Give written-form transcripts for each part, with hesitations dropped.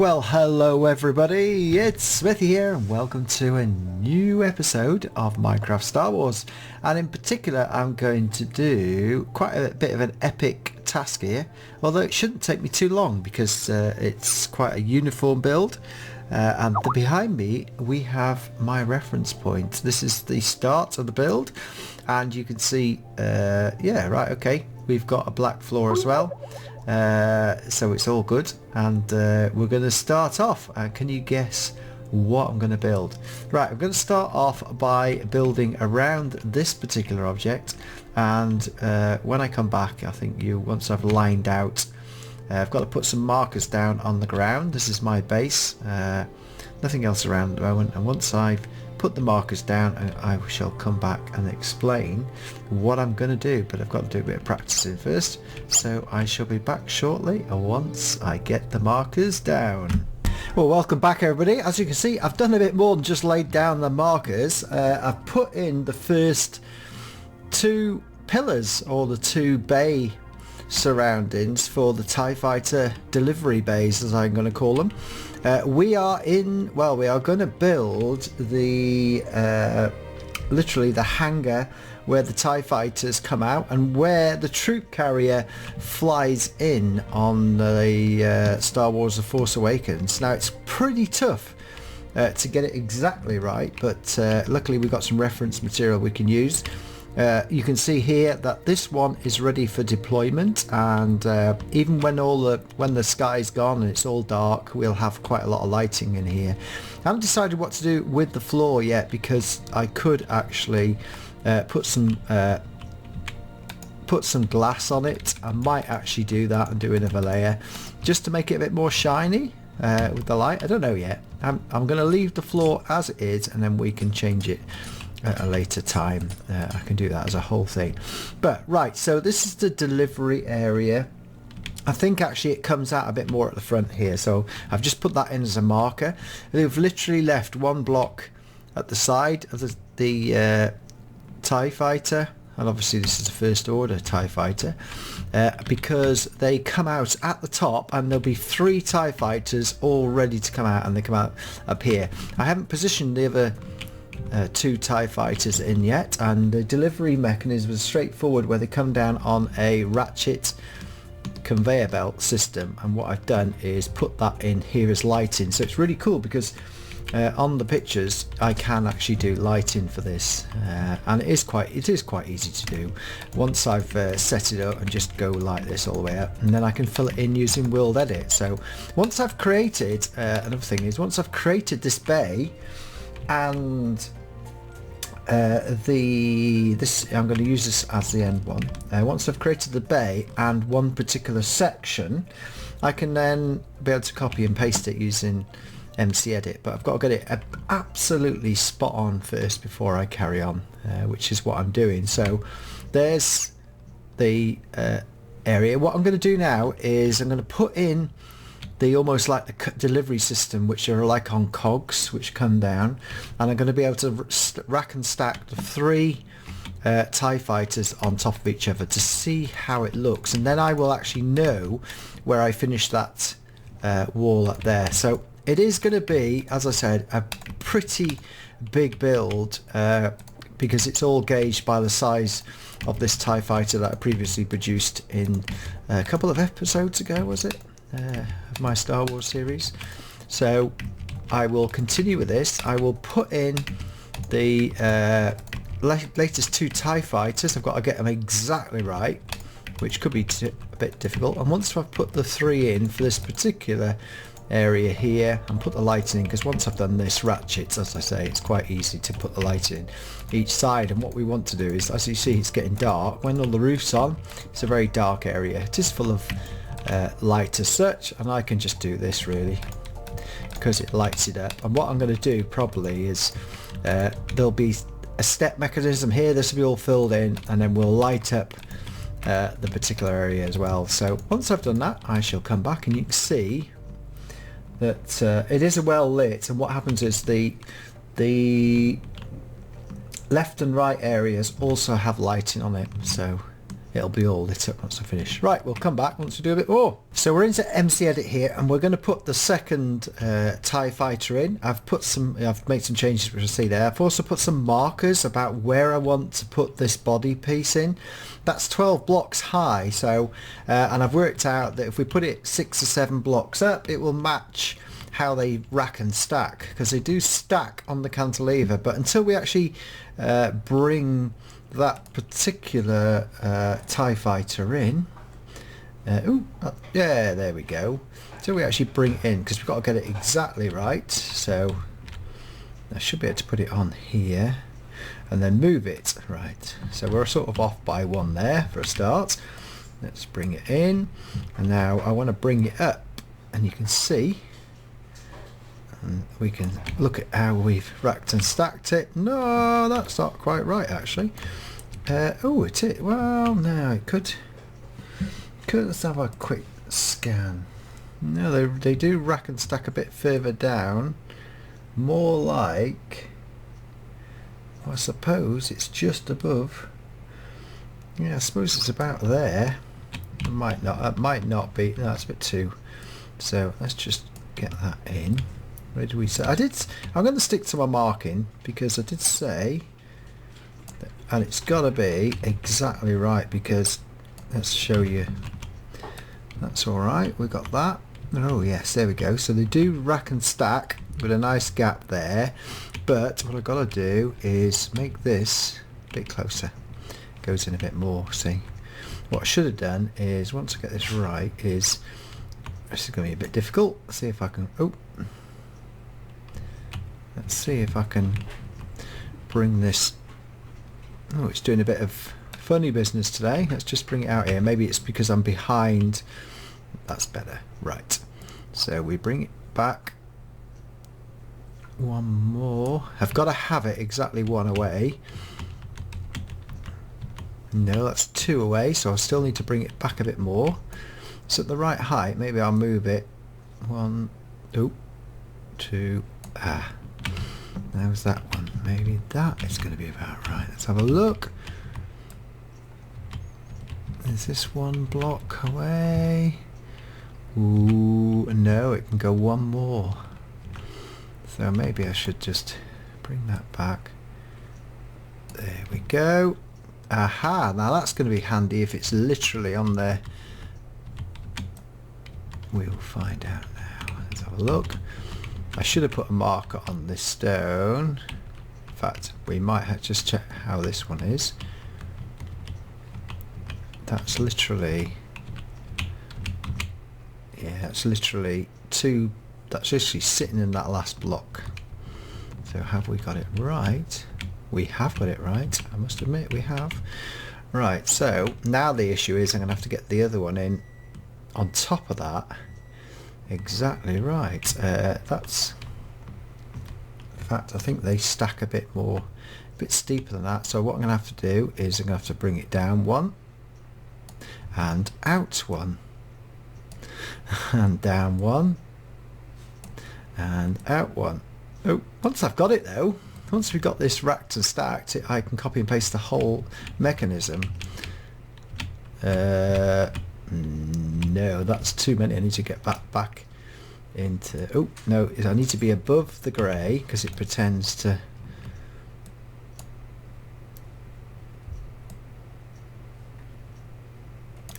Well, hello everybody, it's Smithy here and welcome to a new episode of Minecraft Star Wars. And in particular I'm going to do quite a bit of an epic task here, although it shouldn't take me too long because it's quite a uniform build. And behind me we have my reference point. This is the start of the build and you can see, we've got a black floor as well. So it's all good, and we're going to start off. Can you guess what I'm going to build? Right, I'm going to start off by building around this particular object, and when I come back, I think once I've lined out, I've got to put some markers down on the ground. This is my base, nothing else around at the moment, and once I've put the markers down, I shall come back and explain what I'm going to do, but I've got to do a bit of practicing first, so I shall be back shortly once I get the markers down. Well, welcome back everybody. As you can see, I've done a bit more than just laid down the markers. I've put in the first two pillars, or the two bay surroundings for the TIE Fighter delivery bays, as I'm going to call them. We are going to build the literally the hangar where the TIE Fighters come out and where the troop carrier flies in on the Star Wars The Force Awakens. Now it's pretty tough to get it exactly right, but luckily we've got some reference material we can use. You can see here that this one is ready for deployment, and even when the sky's gone and it's all dark, we'll have quite a lot of lighting in here. I haven't decided what to do with the floor yet, because I could actually put some glass on it. I might actually do that and do another layer just to make it a bit more shiny with the light. I don't know yet. I'm going to leave the floor as it is, and then we can change it at a later time. I can do that as a whole thing. But right, so this is the delivery area. I think actually it comes out a bit more at the front here, so I've just put that in as a marker. They've literally left one block at the side of the TIE Fighter, and obviously this is a first order TIE Fighter, because they come out at the top, and there'll be 3 TIE Fighters all ready to come out, and they come out up here. I haven't positioned the other 2 TIE Fighters in yet, and the delivery mechanism is straightforward, where they come down on a ratchet conveyor belt system, and what I've done is put that in here as lighting. So it's really cool because on the pictures I can actually do lighting for this, and it is quite easy to do once I've set it up, and just go like this all the way up, and then I can fill it in using WorldEdit. So once I've created another thing is, once I've created this bay, and I'm going to use this as the end one. Once I've created the bay and one particular section, I can then be able to copy and paste it using MCEdit, but I've got to get it absolutely spot on first before I carry on, which is what I'm doing. So there's the area. What I'm going to do now is I'm going to put in the almost like the delivery system, which are like on cogs, which come down, and I'm going to be able to rack and stack the 3 TIE Fighters on top of each other to see how it looks, and then I will actually know where I finish that wall up there. So it is going to be, as I said, a pretty big build, because it's all gauged by the size of this TIE Fighter that I previously produced in a couple of episodes ago, was it? Of my Star Wars series. So I will continue with this. I will put in the latest 2 TIE Fighters. I've got to get them exactly right, which could be a bit difficult. And once I've put the 3 in for this particular area here, and put the lighting in, because once I've done this ratchet, as I say, it's quite easy to put the light in each side. And what we want to do is, as you see, it's getting dark. When all the roof's on, it's a very dark area. It is full of light as such, and I can just do this really because it lights it up. And what I'm going to do probably is there'll be a step mechanism here. This will be all filled in, and then we'll light up the particular area as well. So once I've done that, I shall come back, and you can see that it is well lit. And what happens is the left and right areas also have lighting on it, so it'll be all lit up once I finish. Right, we'll come back once we do a bit more. So we're into MCEdit here, and we're going to put the second TIE fighter in. I've made some changes which I see there. I've also put some markers about where I want to put this body piece in. That's 12 blocks high, so and I've worked out that if we put it 6 or 7 blocks up, it will match how they rack and stack, because they do stack on the cantilever. But until we actually bring that particular TIE fighter in, yeah, there we go. So we actually bring it in, because we've got to get it exactly right. So I should be able to put it on here and then move it. Right, so we're sort of off by 1 there for a start. Let's bring it in, and now I want to bring it up, and you can see, and we can look at how we've racked and stacked it. No, that's not quite right actually. Oh, it is. Well, no, it could. Let's have a quick scan. No, they do rack and stack a bit further down. More like, I suppose it's just above. Yeah, I suppose it's about there. It might not be. No, that's a bit too. So let's just get that in. Where do we say? I'm going to stick to my marking, because I did say that, and it's got to be exactly right, because let's show you. That's all right. We got that. Oh yes, there we go. So they do rack and stack with a nice gap there, but what I've got to do is make this a bit closer. Goes in a bit more. See, what I should have done is, once I get this right, is this is going to be a bit difficult. Let's see if I can. Let's see if I can bring this. Oh, it's doing a bit of funny business today. Let's just bring it out here. Maybe it's because I'm behind. That's better. Right. So we bring it back. 1 more. I've got to have it exactly 1 away. No, that's 2 away, so I still need to bring it back a bit more. It's at the right height. Maybe I'll move it. 1, 2. How's that one? Maybe that is going to be about right. Let's have a look. Is this 1 block away? Ooh, no, it can go 1 more. So maybe I should just bring that back. There we go. Aha, now that's going to be handy if it's literally on there. We'll find out now. Let's have a look. I should have put a marker on this stone. In fact, we might have just check how this one is. That's literally, yeah, that's literally 2. That's literally sitting in that last block. So have we got it right? We have got it right. I must admit we have. Right, so now the issue is I'm going to have to get the other one in on top of that. Exactly right. That's, in fact, I think they stack a bit steeper than that. So what I'm going to have to do is I'm going to have to bring it down 1 and out 1 and down 1 and out 1. Oh, once I've got it though, once we've got this racked and stacked, I can copy and paste the whole mechanism. No, that's too many. I need to get back into. Oh no, I need to be above the grey because it pretends to.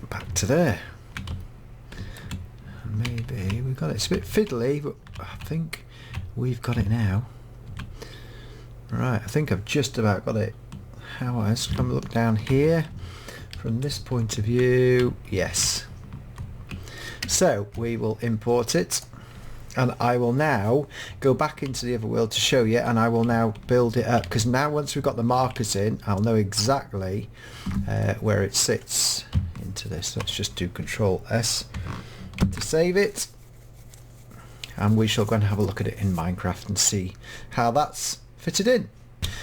Back to there. Maybe we've got it. It's a bit fiddly, but I think we've got it now. Right, I think I've just about got it. How else? Come look down here. From this point of view, yes. So we will import it, and I will now go back into the other world to show you, and I will now build it up, because now once we've got the markers in, I'll know exactly where it sits into this. Let's just do Control S to save it, and we shall go and have a look at it in Minecraft and see how that's fitted in.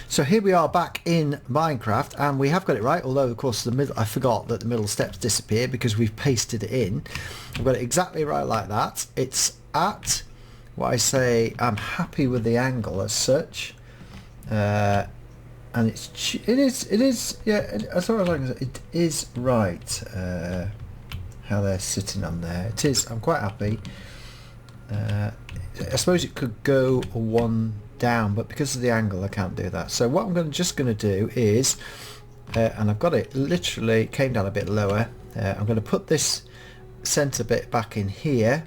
So here we are back in Minecraft, and we have got it right, although of course the middle, I forgot that the middle steps disappear because we've pasted it in. I've got it exactly right like that. It's at what I say, I'm happy with the angle as such. and it is yeah, as far as I can say, it is right how they're sitting on there. It is. I'm quite happy. I suppose it could go one down, but because of the angle I can't do that. So what I'm just going to do is, and I've got it literally came down a bit lower, I'm going to put this centre bit back in here.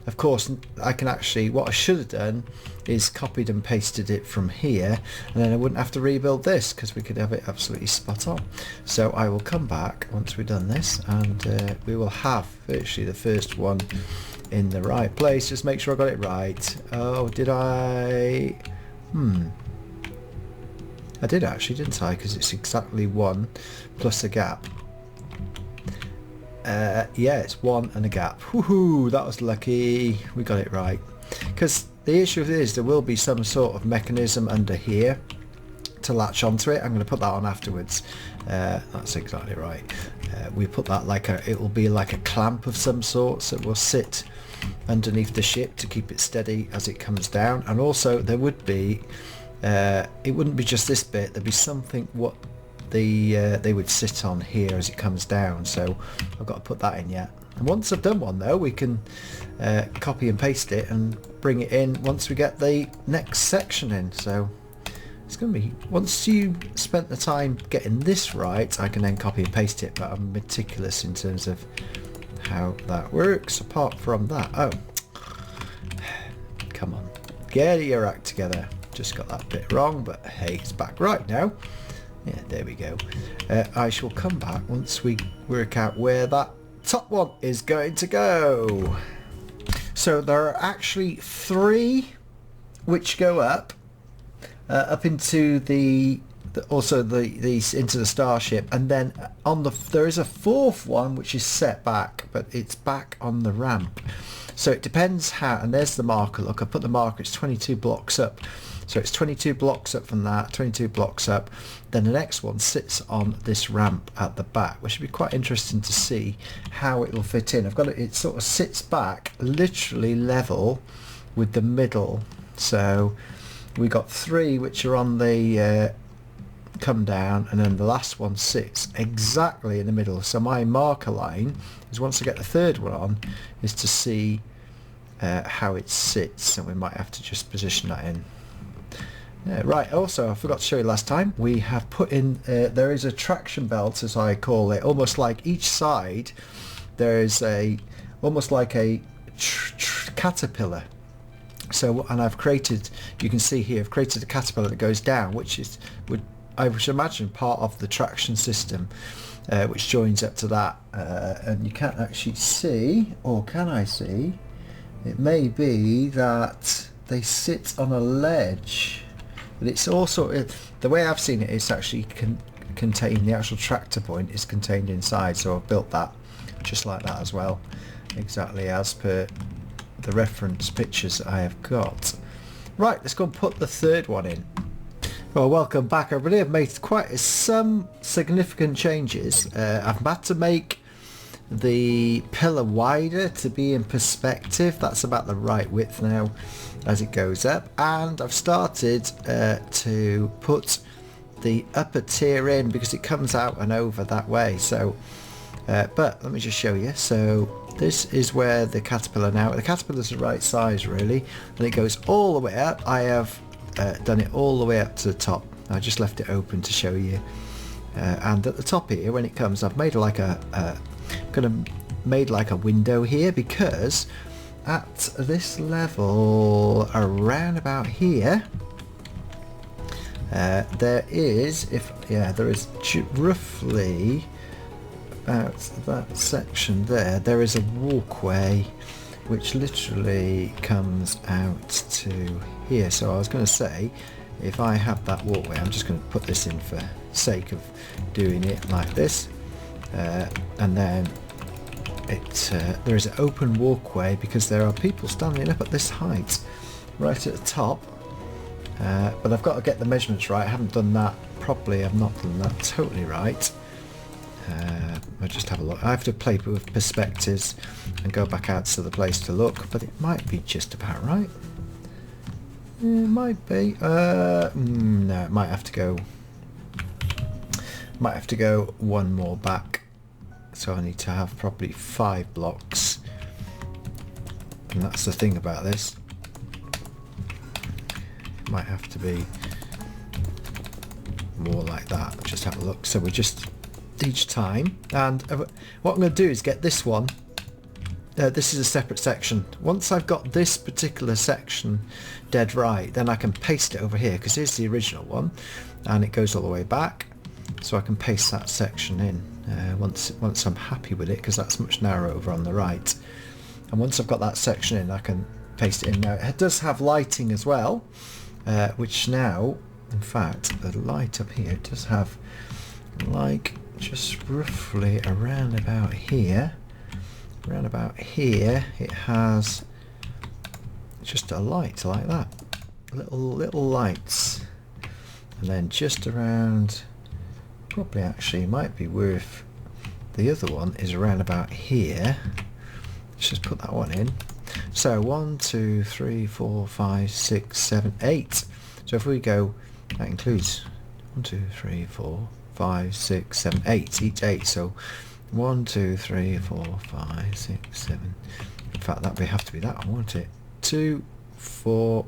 Of course I can actually, what I should have done is copied and pasted it from here, and then I wouldn't have to rebuild this because we could have it absolutely spot on. So I will come back once we've done this, and we will have virtually the first one in the right place. Just make sure I got it right. Oh, did I? I did actually, didn't I? Because it's exactly 1 plus a gap. Yeah, it's 1 and a gap. Woohoo! That was lucky. We got it right. Because the issue is there will be some sort of mechanism under here to latch onto it. I'm going to put that on afterwards. That's exactly right. We put that like it will be like a clamp of some sort, so it will sit underneath the ship to keep it steady as it comes down. And also there would be, it wouldn't be just this bit, there'd be something what they would sit on here as it comes down, so I've got to put that in yet. And once I've done one though, we can copy and paste it and bring it in once we get the next section in. So it's going to be, once you spent the time getting this right, I can then copy and paste it, but I'm meticulous in terms of how that works. Apart from that, oh, come on, get your act together. Just got that bit wrong, but hey, it's back right now. Yeah, there we go. I shall come back once we work out where that top one is going to go. So there are actually 3 which go up into also into the starship, and then on there is a 4th one which is set back, but it's back on the ramp. So it depends how, and there's the marker. Look, I put the marker, it's 22 blocks up. So it's 22 blocks up from that, 22 blocks up. Then the next one sits on this ramp at the back, which would be quite interesting to see how it will fit in. I've got it sort of sits back literally level with the middle. So we got 3 which are on the come down, and then the last one sits exactly in the middle. So my marker line is, once I get the 3rd one on, is to see how it sits, and we might have to just position that in. Right, also I forgot to show you last time, we have put in, there is a traction belt, as I call it, almost like each side there is almost like a caterpillar. So, and I've created, you can see here, I've created a caterpillar that goes down, which is, I should imagine, part of the traction system, which joins up to that, and you can't actually see, or can I see, it may be that they sit on a ledge, but it's also, the way I've seen it, it's actually contained, the actual tractor point is contained inside, so I've built that just like that as well, exactly as per the reference pictures that I have got. Right, let's go and put the 3rd one in. Well, welcome back everybody. I've made quite some significant changes. I've had to make the pillar wider to be in perspective. That's about the right width now as it goes up, and I've started to put the upper tier in because it comes out and over that way. So but let me just show you. So this is where the caterpillar, now the caterpillar's the right size really, and it goes all the way up. I have done it all the way up to the top. I just left it open to show you, and at the top here, when it comes, I've made like made like a window here, because at this level around about here there is, there is roughly about that section there is a walkway which literally comes out to here. So I was going to say, if I have that walkway, I'm just going to put this in for sake of doing it like this, and then there is an open walkway because there are people standing up at this height right at the top, but I've got to get the measurements right. I haven't done that properly, I've not done that totally right. I'll just have a look. I have to play with perspectives and go back out to the place to look, but it might be just about right. It might be. No, it might have to go Might have to go one more back, so I need to have probably 5 blocks, and that's the thing about this. It might have to be more like that. Just have a look. So we just each time, and what I'm going to do is get this one. This is a separate section. Once I've got this particular section dead right, then I can paste it over here, because here's the original one and it goes all the way back, so I can paste that section in once I'm happy with it, because that's much narrower over on the right. And once I've got that section in, I can paste it in. Now it does have lighting as well, which now, in fact, the light up here does have, like, just roughly around about here. Around about here, it has just a light like that, little lights, and then just around, probably actually might be worth, the other one is around about here. Let's just put that one in. So 1 2 3 4 5 6 7 8. So if we go, that includes 1 2 3 4 5 6 7 8, each 8. So 1 2 3 4 5 6 7. In fact, that would have to be that one, won't it? 2 4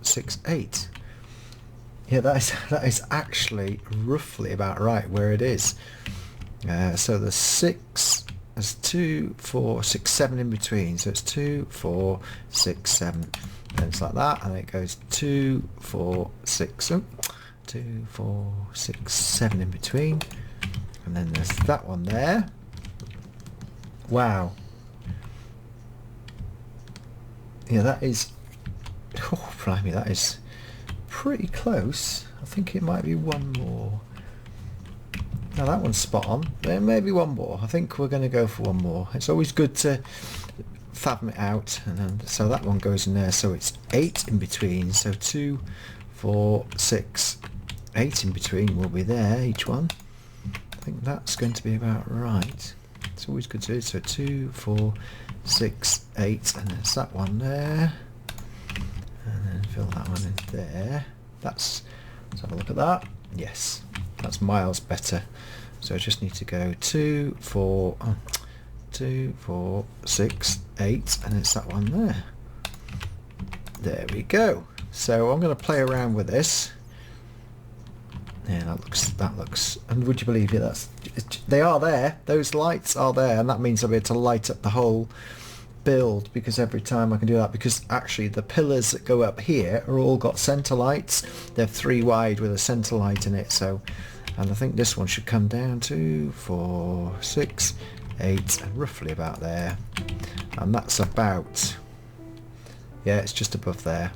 6 8. Yeah, that is actually roughly about right where it is. So the 6, there's 2 4 6 7 in between. So it's 2 4 6 7. And it's like that, and it goes 2 4 6. Oh, 2 4 6 7 in between, and then there's that one there. Wow. Yeah, that is, oh blimey, that is pretty close. I think it might be one more. Now that one's spot on. There may be one more. I think we're going to go for one more. It's always good to fathom it out, and then so that one goes in there. So it's 8 in between. So 2 4 6 8 in between will be there, each one. I think that's going to be about right. It's always good to do. So 2 4 6 8, and there's that one there, and then fill that one in there. Let's have a look at that. Yes, that's miles better. So I just need to go 2 4 6 8, and it's that one there. There we go. So I'm going to play around with this. Yeah, that looks, and would you believe it, they are there, those lights are there, and that means I'll be able to light up the whole build, because every time I can do that, because actually the pillars that go up here are all got center lights. They're 3 wide with a center light in it. So, and I think this one should come down to 4 6 8, and roughly about there, and that's about, yeah, it's just above there.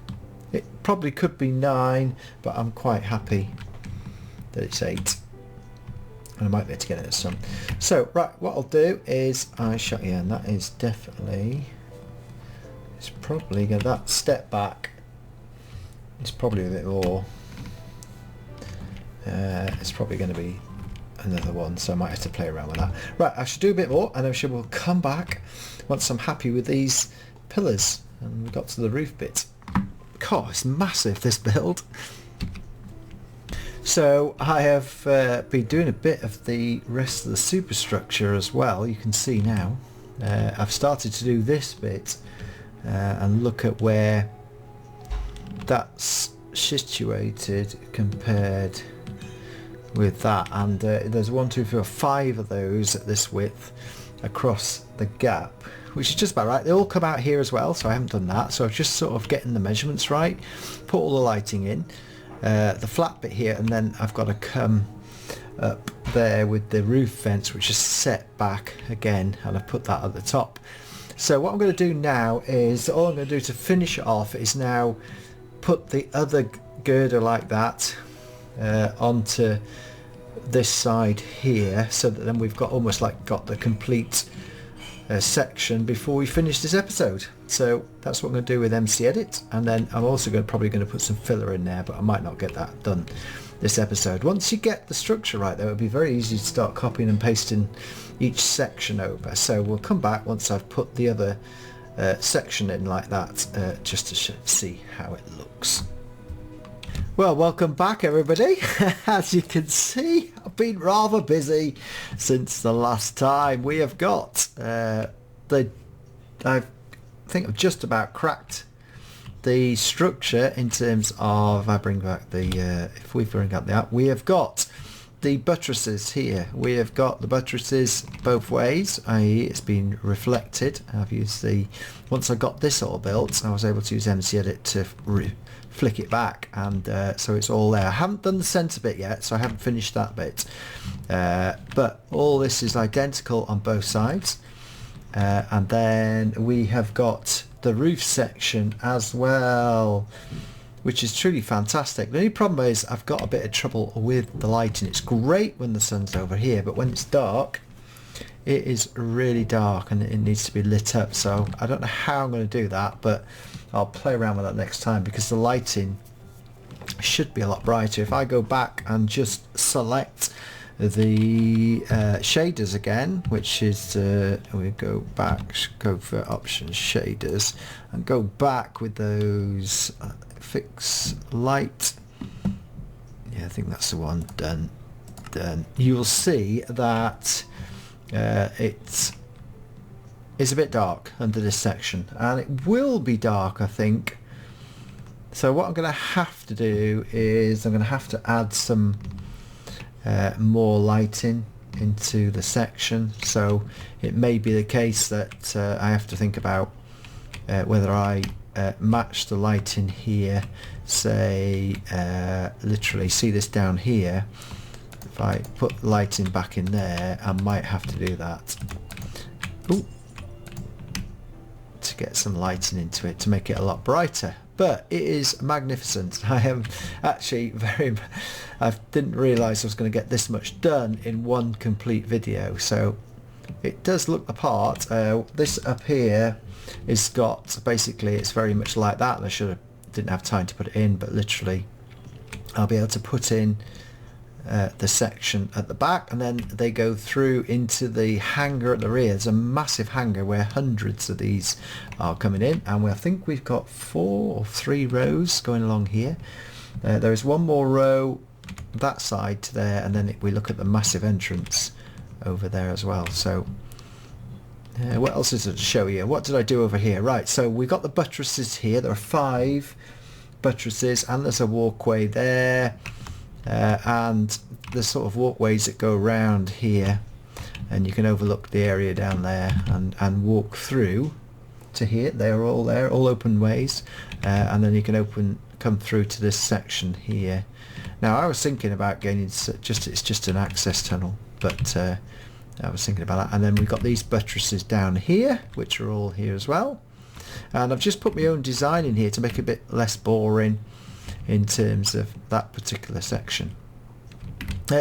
It probably could be 9, but I'm quite happy that it's 8, and I might be able to get it at some. So right, what I'll do is yeah, and that is definitely, it's probably going, that step back is probably a bit more, it's probably going to be another one, so I might have to play around with that. Right, I should do a bit more, and I'm sure we'll come back once I'm happy with these pillars and we got to the roof bit. God, it's massive, this build. So I have been doing a bit of the rest of the superstructure as well. You can see now I've started to do this bit and look at where that's situated compared with that, and there's 1 2 3 4 5 of those at this width across the gap, which is just about right. They all come out here as well, so I haven't done that. So I'm just sort of getting the measurements right, put all the lighting in, the flat bit here, and then I've got to come up there with the roof fence, which is set back again, and I've put that at the top. So what I'm going to do now is, all I'm going to do to finish it off is now put the other girder like that onto this side here, so that then we've got almost like got the complete section before we finish this episode. So that's what I'm going to do with MCEdit, and then I'm also probably going to put some filler in there, but I might not get that done this episode. Once you get the structure right though, it'll be very easy to start copying and pasting each section over. So we'll come back once I've put the other section in like that, just to see how it looks. Well, welcome back everybody. As you can see, I've been rather busy since the last time. We have got I think I've just about cracked the structure in terms of, I bring back the if we bring up the app, we have got the buttresses here. We have got the buttresses both ways, i.e. it's been reflected. I've used once I got this all built, I was able to use MCEdit to flick it back, and so it's all there. I haven't done the centre bit yet, so I haven't finished that bit, but all this is identical on both sides, and then we have got the roof section as well, which is truly fantastic. The only problem is I've got a bit of trouble with the lighting. It's great when the sun's over here, but when it's dark, it is really dark and it needs to be lit up. So I don't know how I'm going to do that, but I'll play around with that next time, because the lighting should be a lot brighter. If I go back and just select the shaders again, which is we go back, go for options, shaders, and go back with those, fix light, yeah, I think that's the one. Done. You will see that it is a bit dark under this section, and it will be dark, I think. So what I'm going to have to do is I'm going to have to add some more lighting into the section. So it may be the case that I have to think about whether I match the lighting here, say literally see this down here. If I put lighting back in there, I might have to do that. Ooh. To get some lighting into it to make it a lot brighter. But it is magnificent. I am actually I didn't realise I was going to get this much done in one complete video. So it does look the part. This up here is got, basically it's very much like that. I didn't have time to put it in, but literally I'll be able to put in the section at the back, and then they go through into the hangar at the rear. There's a massive hangar where hundreds of these are coming in, and I think we've got 4 or 3 rows going along here. There is one more row that side to there, and then we look at the massive entrance over there as well. So what else is there to show you? What did I do over here? Right, so we got the buttresses here. There are 5 buttresses, and there's a walkway there. And the sort of walkways that go around here, and you can overlook the area down there and walk through to here. They are all there, all open ways, and then you can come through to this section here. Now I was thinking about getting it's just an access tunnel, but I was thinking about that. And then we've got these buttresses down here, which are all here as well, and I've just put my own design in here to make it a bit less boring in terms of that particular section.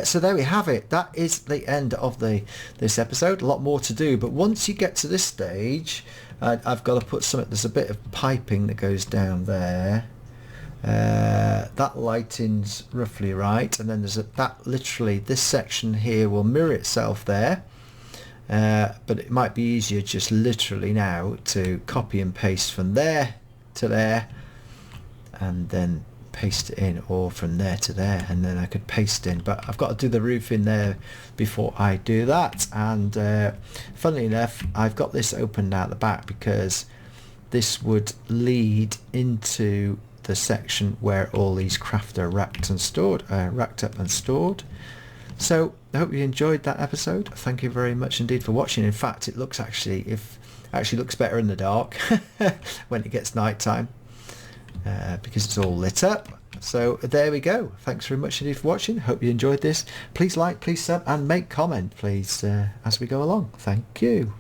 So there we have it. That is the end of this episode. A lot more to do, but once you get to this stage, I've got to put there's a bit of piping that goes down there. That lighting's roughly right, and then there's that literally this section here will mirror itself there, but it might be easier just literally now to copy and paste from there to there, and then paste it in, or from there to there, and then I could paste in. But I've got to do the roof in there before I do that. And funnily enough, I've got this open now at the back because this would lead into the section where all these craft are racked up and stored. So I hope you enjoyed that episode. Thank you very much indeed for watching. In fact, it looks actually looks better in the dark when it gets night time. Because it's all lit up. So there we go. Thanks very much indeed for watching. Hope you enjoyed this. Please like, please sub, and make comment please as we go along. Thank you.